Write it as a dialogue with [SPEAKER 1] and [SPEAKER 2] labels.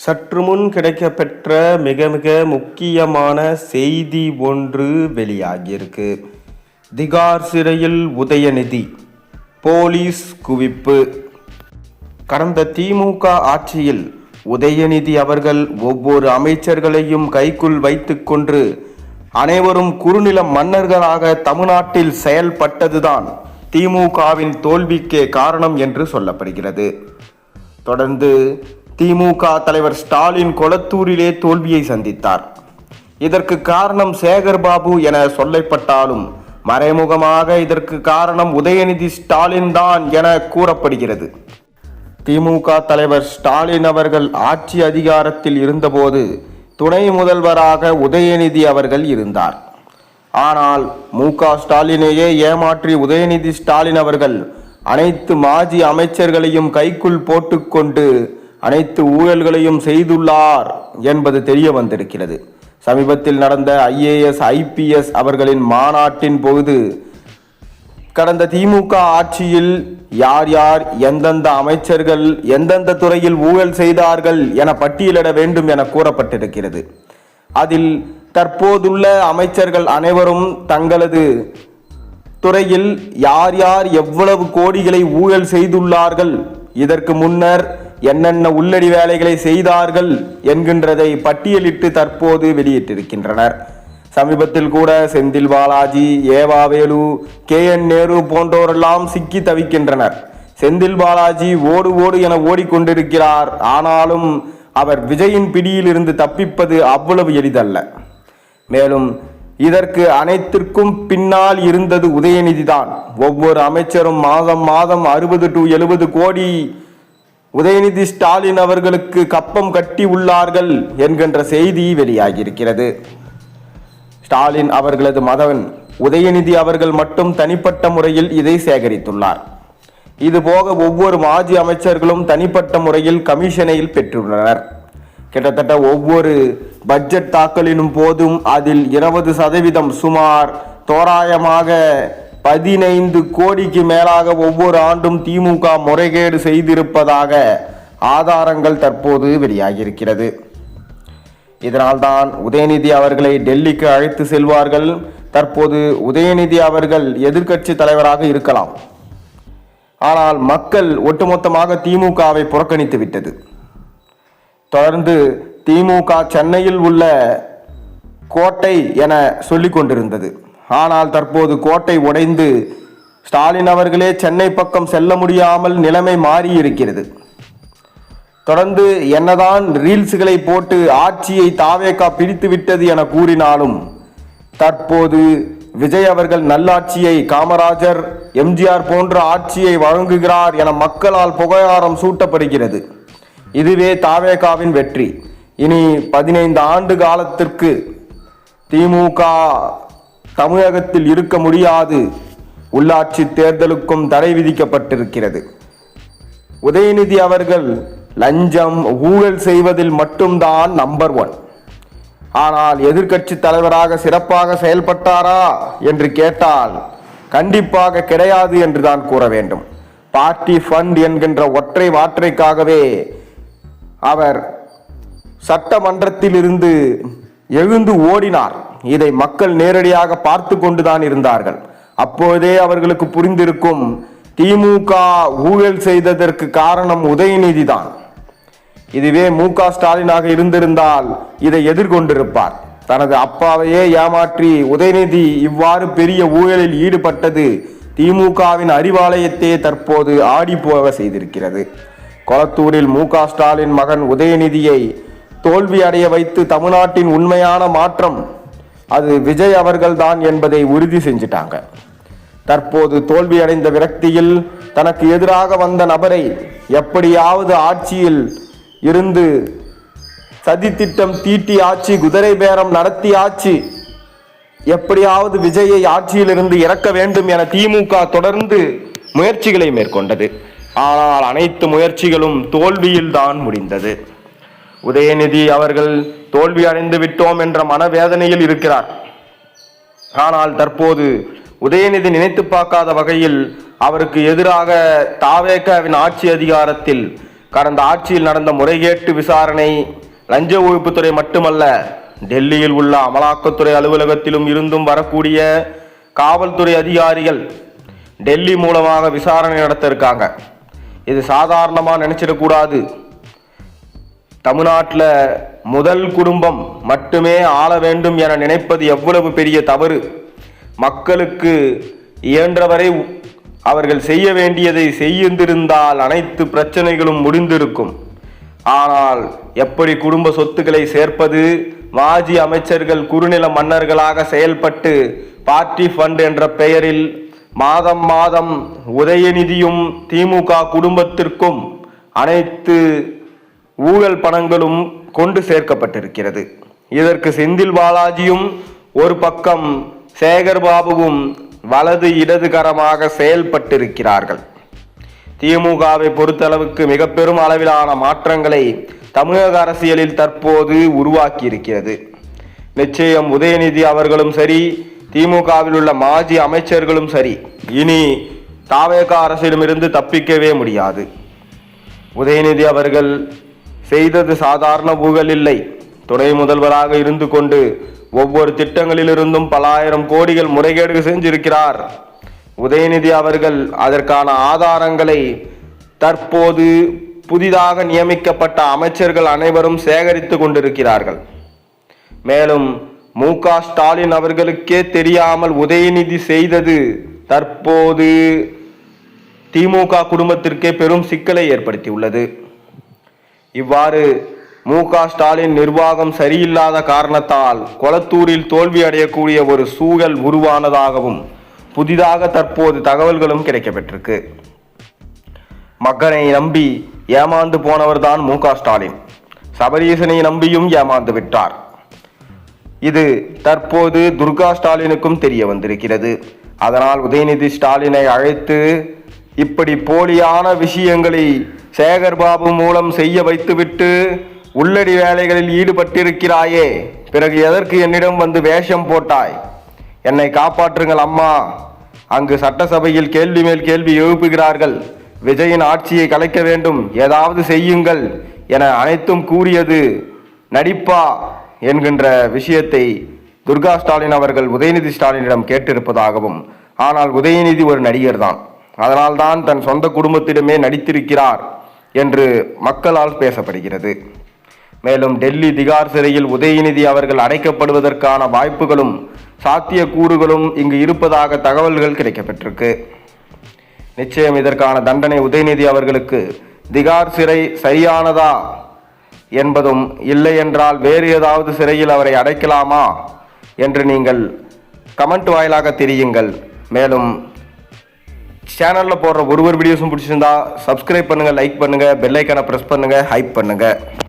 [SPEAKER 1] சற்று முன் கிடைக்கப்பெற்ற மிக மிக முக்கியமான செய்தி ஒன்று வெளியாகியிருக்கு. திகார் சிறையில் உதயநிதி, போலீஸ் குவிப்பு. கடந்த திமுக ஆட்சியில் உதயநிதி அவர்கள் ஒவ்வொரு அமைச்சர்களையும் கைக்குள் வைத்துக்கொண்டு அனைவரும் குறுநில மன்னர்களாக தமிழ்நாட்டில் செயல்பட்டதுதான் திமுகவின் தோல்விக்கே காரணம் என்று சொல்லப்படுகிறது. தொடர்ந்து திமுக தலைவர் ஸ்டாலின் கொளத்தூரிலே தோல்வியை சந்தித்தார். இதற்கு காரணம் சேகர்பாபு என சொல்லப்பட்டாலும் மறைமுகமாக இதற்கு காரணம் உதயநிதி ஸ்டாலின் தான் என கூறப்படுகிறது. திமுக தலைவர் ஸ்டாலின் அவர்கள் ஆட்சி அதிகாரத்தில் இருந்தபோது துணை முதல்வராக உதயநிதி அவர்கள் இருந்தார். ஆனால் மு.க. ஸ்டாலினையே ஏமாற்றி உதயநிதி ஸ்டாலின் அவர்கள் அனைத்து மாஜி அமைச்சர்களையும் கைக்குள் போட்டுக்கொண்டு அனைத்து ஊழல்களையும் செய்துள்ளார் என்பது தெரிய வந்திருக்கிறது. சமீபத்தில் நடந்த IAS IPS அவர்களின் மாநாட்டின் போது கடந்த திமுக ஆட்சியில் யார் யார் எந்தெந்த அமைச்சர்கள் எந்தெந்த துறையில் ஊழல் செய்தார்கள் என பட்டியலிட வேண்டும் என கூறப்பட்டிருக்கிறது. அதில் தற்போதுள்ள அமைச்சர்கள் அனைவரும் தங்களது துறையில் யார் யார் எவ்வளவு கோடிகளை ஊழல் செய்துள்ளார்கள், இதற்கு முன்னர் என்னென்ன உள்ளடி வேலைகளை செய்தார்கள் என்கின்றதை பட்டியலிட்டு தற்போது வெளியிட்டிருக்கின்றனர். சமீபத்தில் கூட செந்தில் பாலாஜி, ஏவாவேலு, KN நேரு போன்றோரெல்லாம் சிக்கி தவிக்கின்றனர். செந்தில் பாலாஜி ஓடு ஓடு என ஓடிக்கொண்டிருக்கிறார். ஆனாலும் அவர் விஜயின் பிடியில் இருந்து தப்பிப்பது அவ்வளவு எளிதல்ல. மேலும் இதற்கு அனைத்திற்கும் பின்னால் இருந்தது உதயநிதி தான். ஒவ்வொரு அமைச்சரும் மாதம் மாதம் 60 to 70 கோடி உதயநிதி ஸ்டாலின் அவர்களுக்கு கப்பம் கட்டி உள்ளார்கள் என்கின்ற செய்தி வெளியாகியிருக்கிறது. ஸ்டாலின் அவர்களது மகன் உதயநிதி அவர்கள் மட்டும் தனிப்பட்ட முறையில் இதை சேகரித்துள்ளார். இதுபோக ஒவ்வொரு மாஜி அமைச்சர்களும் தனிப்பட்ட முறையில் கமிஷனையில் பெற்றுள்ளனர். கிட்டத்தட்ட ஒவ்வொரு பட்ஜெட் தாக்கலினும் போதும் அதில் 20% சுமார் தோராயமாக 15 கோடிக்கு மேலாக ஒவ்வொரு ஆண்டும் திமுக முறைகேடு செய்திருப்பதாக ஆதாரங்கள் தற்போது வெளியாகியிருக்கிறது. இதனால்தான் உதயநிதி அவர்களை டெல்லிக்கு அழைத்து செல்வார்கள். தற்போது உதயநிதி அவர்கள் எதிர்க்கட்சி தலைவராக இருக்கலாம். ஆனால் மக்கள் ஒட்டுமொத்தமாக திமுகவை புறக்கணித்து விட்டது. தொடர்ந்து திமுக சென்னையில் உள்ள கோட்டை என சொல்லிக் கொண்டிருந்தது. ஆனால் தற்போது கோட்டை உடைந்து ஸ்டாலின் அவர்களே சென்னை பக்கம் செல்ல முடியாமல் நிலைமை மாறியிருக்கிறது. தொடர்ந்து என்னதான் ரீல்ஸ்களை போட்டு ஆட்சியை தாவேகா பிடித்து விட்டது என கூறினாலும் தற்போது விஜய் அவர்கள் நல்லாட்சியை, காமராஜர், MGR போன்ற ஆட்சியை வழங்குகிறார் என மக்களால் புகழாரம் சூட்டப்படுகிறது. இதுவே தாவேகாவின் வெற்றி. இனி 15 ஆண்டு காலத்திற்கு திமுக தமிழகத்தில் இருக்க முடியாது. உள்ளாட்சி தேர்தலுக்கும் தடை விதிக்கப்பட்டிருக்கிறது. உதயநிதி அவர்கள் லஞ்சம், ஊழல் செய்வதில் மட்டும்தான் நம்பர் 1. ஆனால் எதிர்க்கட்சி தலைவராக சிறப்பாக செயல்பட்டாரா என்று கேட்டால் கண்டிப்பாக கிடையாது என்றுதான் கூற வேண்டும். பார்ட்டி ஃபண்ட் என்கின்ற ஒற்றை வார்த்தைக்காகவே அவர் சட்டமன்றத்தில் இருந்து எழுந்து ஓடினார். இதை மக்கள் நேரடியாக பார்த்து கொண்டுதான் இருந்தார்கள். அப்போதே அவர்களுக்கு புரிந்திருக்கும் திமுக ஊழல் செய்ததற்கு காரணம் உதயநிதி தான். இதுவே மு.க. ஸ்டாலினாக இருந்திருந்தால் இதை எதிர்கொண்டிருப்பார். தனது அப்பாவையே ஏமாற்றி உதயநிதி இவ்வாறு பெரிய ஊழலில் ஈடுபட்டது திமுகவின் அறிவாலயத்தையே தற்போது ஆடி போக செய்திருக்கிறது. கொளத்தூரில் மு.க. ஸ்டாலின் மகன் உதயநிதியை தோல்வி அடைய வைத்து தமிழ்நாட்டின் உண்மையான மாற்றம் அது விஜய் அவர்கள்தான் என்பதை உறுதி செஞ்சிட்டாங்க. தற்போது தோல்வி அடைந்த விரக்தியில் தனக்கு எதிராக வந்த நபரை எப்படியாவது ஆட்சியில் இருந்து சதித்திட்டம் தீட்டி ஆட்சி, குதிரை பேரம் நடத்தி ஆட்சி, எப்படியாவது விஜயை ஆட்சியிலிருந்து இறக்க வேண்டும் என திமுக தொடர்ந்து முயற்சிகளை மேற்கொண்டது. ஆனால் அனைத்து முயற்சிகளும் தோல்வியில் தான் முடிந்தது. உதயநிதி அவர்கள் தோல்வி அடைந்து விட்டோம் என்ற மனவேதனையில் இருக்கிறார். ஆனால் தற்போது உதயநிதி நினைத்து பார்க்காத வகையில் அவருக்கு எதிராக தாவேகாவின் ஆட்சி அதிகாரத்தில் கடந்த ஆட்சியில் நடந்த முறைகேட்டு விசாரணை லஞ்ச ஒழிப்புத்துறை மட்டுமல்ல, டெல்லியில் உள்ள அமலாக்கத்துறை அலுவலகத்திலும் இருந்தும் வரக்கூடிய காவல்துறை அதிகாரிகள் டெல்லி மூலமாக விசாரணை நடத்த இருக்காங்க. இது சாதாரணமாக நினைச்சிடக்கூடாது. தமிழ்நாட்டில் முதல் குடும்பம் மட்டுமே ஆள வேண்டும் என நினைப்பது எவ்வளவு பெரிய தவறு. மக்களுக்கு இயன்றவரை அவர்கள் செய்ய வேண்டியதை செய்திருந்தால் அனைத்து பிரச்சனைகளும் முடிந்திருக்கும். ஆனால் எப்படி குடும்ப சொத்துக்களை சேர்ப்பது, மாஜி அமைச்சர்கள் குறுநில மன்னர்களாக செயல்பட்டு பார்ட்டி ஃபண்ட் என்ற பெயரில் மாதம் மாதம் உதயநிதியும் திமுக குடும்பத்திற்கும் அனைத்து ஊழல் பணங்களும் கொண்டு சேர்க்கப்பட்டிருக்கிறது. இதற்கு செந்தில் பாலாஜியும் ஒரு பக்கம் சேகர் பாபுவும் வலது இடதுகரமாக செயல்பட்டிருக்கிறார்கள். திமுகவை பொறுத்தளவுக்கு மிக பெரும் அளவிலான மாற்றங்களை தமிழக அரசியலில் தற்போது உருவாக்கி இருக்கிறது. நிச்சயம் உதயநிதி அவர்களும் சரி, திமுகவில் உள்ள மாஜி அமைச்சர்களும் சரி, இனி தாவேகா அரசிடமிருந்து தப்பிக்கவே முடியாது. உதயநிதி அவர்கள் செய்தது சாதாரண ஊழல் இல்லை. துணை முதல்வராக இருந்து கொண்டு ஒவ்வொரு திட்டங்களிலிருந்தும் பல ஆயிரம் கோடிகள் முறைகேடு செஞ்சிருக்கிறார். உதயநிதி அவர்கள் அதற்கான ஆதாரங்களை தற்போது புதிதாக நியமிக்கப்பட்ட அமைச்சர்கள் அனைவரும் சேகரித்து கொண்டிருக்கிறார்கள். மேலும் மு.க. ஸ்டாலின் அவர்களுக்கே தெரியாமல் உதயநிதி செய்தது தற்போது திமுக குடும்பத்திற்கே பெரும் சிக்கலை ஏற்படுத்தியுள்ளது. இவ்வாறு மு.க. ஸ்டாலின் நிர்வாகம் சரியில்லாத காரணத்தால் கொளத்தூரில் தோல்வி அடையக்கூடிய ஒரு சூழல் உருவானதாகவும் புதிதாக தற்போது தகவல்களும் கிடைக்கப்பெற்றிருக்கு. மகனை நம்பி ஏமாந்து போனவர்தான் மு.க. ஸ்டாலின். சபரீசனை நம்பியும் ஏமாந்து விட்டார். இது தற்போது துர்கா ஸ்டாலினுக்கும் தெரிய வந்திருக்கிறது. அதனால் உதயநிதி ஸ்டாலினை அழைத்து இப்படி போலியான விஷயங்களை சேகர்பாபு மூலம் செய்ய வைத்துவிட்டு உள்ளடி வேலைகளில் ஈடுபட்டிருக்கிறாயே, பிறகு எதற்கு என்னிடம் வந்து வேஷம் போட்டாய்? என்னை காப்பாற்றுங்கள் அம்மா. அங்கு சட்டசபையில் கேள்வி மேல் கேள்வி எழுப்புகிறார்கள். விஜயின் ஆட்சியை கலைக்க வேண்டும், ஏதாவது செய்யுங்கள் என அனைத்தும் கூறியது நடிப்பா என்கின்ற விஷயத்தை துர்கா ஸ்டாலின் அவர்கள் உதயநிதி ஸ்டாலினிடம் கேட்டிருப்பதாகவும், ஆனால் உதயநிதி ஒரு நடிகர் தான், அதனால்தான் தன் சொந்த குடும்பத்திடமே நடித்திருக்கிறார் என்று மக்களால் பேசப்படுகிறது. மேலும் டெல்லி திகார் சிறையில் உதயநிதி அவர்கள் அடைக்கப்படுவதற்கான வாய்ப்புகளும் சாத்தியக்கூறுகளும் இங்கு இருப்பதாக தகவல்கள் கிடைக்கப்பெற்றிருக்கு. நிச்சயம் இதற்கான தண்டனை உதயநிதி அவர்களுக்கு திகார் சிறை சரியானதா என்பதும், இல்லை என்றால் வேறு ஏதாவது சிறையில் அவரை அடைக்கலாமா என்று நீங்கள் கமெண்ட் வாயிலாக தெரியுங்கள். மேலும் சேனலில் போடுற ஒரு வீடியோஸும் பிடிச்சிருந்தா சப்ஸ்கிரைப் பண்ணுங்கள், லைக் பண்ணுங்கள், பெல் ஐக்கானை ப்ரெஸ் பண்ணுங்கள், ஹைப் பண்ணுங்கள்.